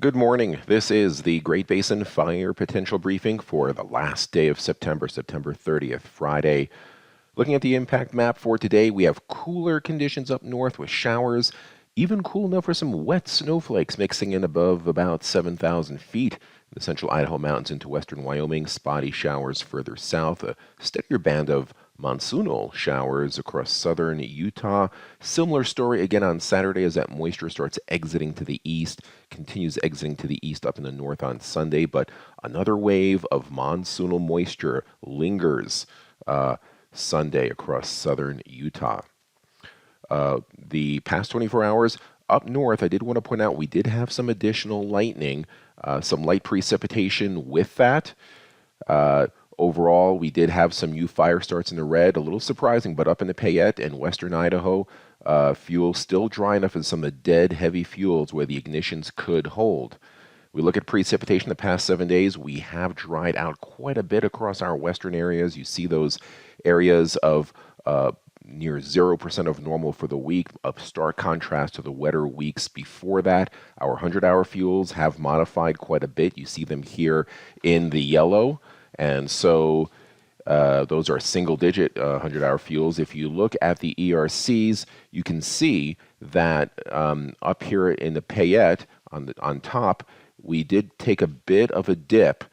Good morning. This is the Great Basin Fire Potential Briefing for the last day of September, September 30th, Friday. Looking at the impact map for today, we have cooler conditions up north with showers, even cool enough for some wet snowflakes mixing in above about 7,000 feet. The central Idaho mountains into western Wyoming, spotty showers further south, a steadier band of monsoonal showers across southern Utah. Similar story again on Saturday as that moisture starts exiting to the east, continues exiting to the east up in the north on Sunday, but another wave of monsoonal moisture lingers Sunday across southern Utah. The past 24 hours up north, I did want to point out we did have some additional lightning, some light precipitation with that. Overall, we did have some U fire starts in the red, a little surprising, but up in the Payette and western Idaho, fuel still dry enough in some of the dead heavy fuels where the ignitions could hold. We look at precipitation the past 7 days. We have dried out quite a bit across our western areas. You see those areas of near 0% of normal for the week, a stark contrast to the wetter weeks before that. Our 100-hour fuels have modified quite a bit. You see them here in the yellow. And so those are single-digit 100-hour fuels. If you look at the ERCs, you can see that up here in the Payette on top, we did take a bit of a dip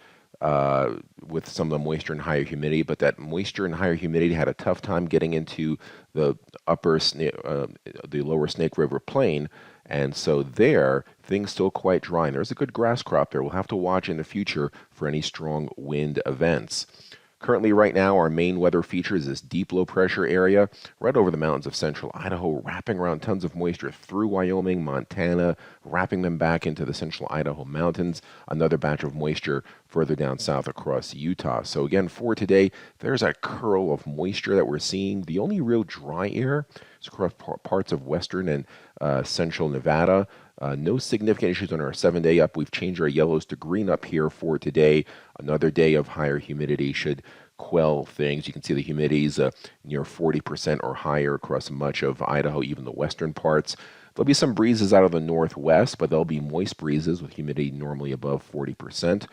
with some of the moisture and higher humidity, but that moisture and higher humidity had a tough time getting into the the lower Snake River Plain, and so there, things still quite dry. And there's a good grass crop there. We'll have to watch in the future for any strong wind events. Currently, right now, our main weather feature is this deep low pressure area right over the mountains of central Idaho, wrapping around tons of moisture through Wyoming, Montana, wrapping them back into the central Idaho mountains. Another batch of moisture further down south across Utah. So again, for today, there's a curl of moisture that we're seeing. The only real dry air is across parts of western and central Nevada. No significant issues on our 7-day up. We've changed our yellows to green up here for today. Another day of higher humidity should quell things. You can see the humidity's near 40% or higher across much of Idaho, even the western parts. There'll be some breezes out of the northwest, but there'll be moist breezes with humidity normally above 40%.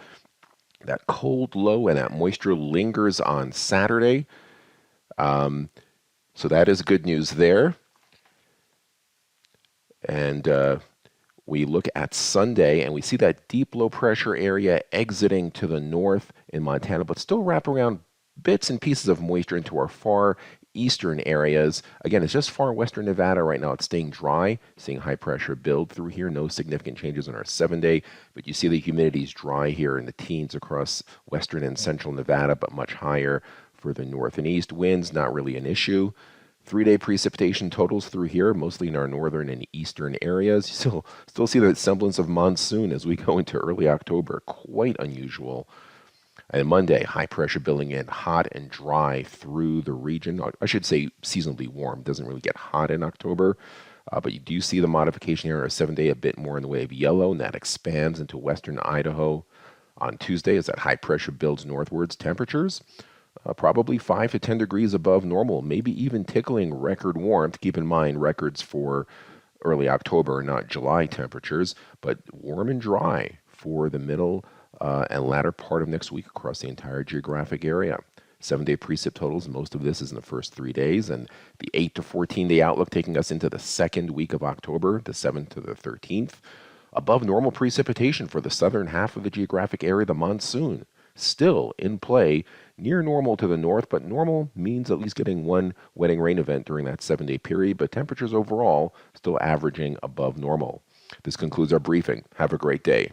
That cold low and that moisture lingers on Saturday. So that is good news there. And we look at Sunday and we see that deep low pressure area exiting to the north in Montana, but still wrap around bits and pieces of moisture into our far eastern areas. Again, it's just far western Nevada right now. It's staying dry, seeing high pressure build through here. No significant changes on our 7-day, but you see the humidity is dry here in the teens across western and central Nevada, but much higher further north and east. Winds, not really an issue. 3-day precipitation totals through here, mostly in our northern and eastern areas. You still see the semblance of monsoon as we go into early October. Quite unusual. And Monday, high pressure building in, hot and dry through the region. I should say seasonably warm. Doesn't really get hot in October. But you do see the modification here on our 7-day, a bit more in the way of yellow, and that expands into western Idaho on Tuesday as that high pressure builds northwards. Temperatures probably 5 to 10 degrees above normal, maybe even tickling record warmth. Keep in mind, records for early October are not July temperatures, but warm and dry for the middle and latter part of next week across the entire geographic area. 7-day precip totals, most of this is in the first 3 days, and the 8 to 14-day outlook taking us into the second week of October, the 7th to the 13th. Above normal precipitation for the southern half of the geographic area, the monsoon still in play, near normal to the north, but normal means at least getting one wetting rain event during that 7-day period, but temperatures overall still averaging above normal. This concludes our briefing. Have a great day.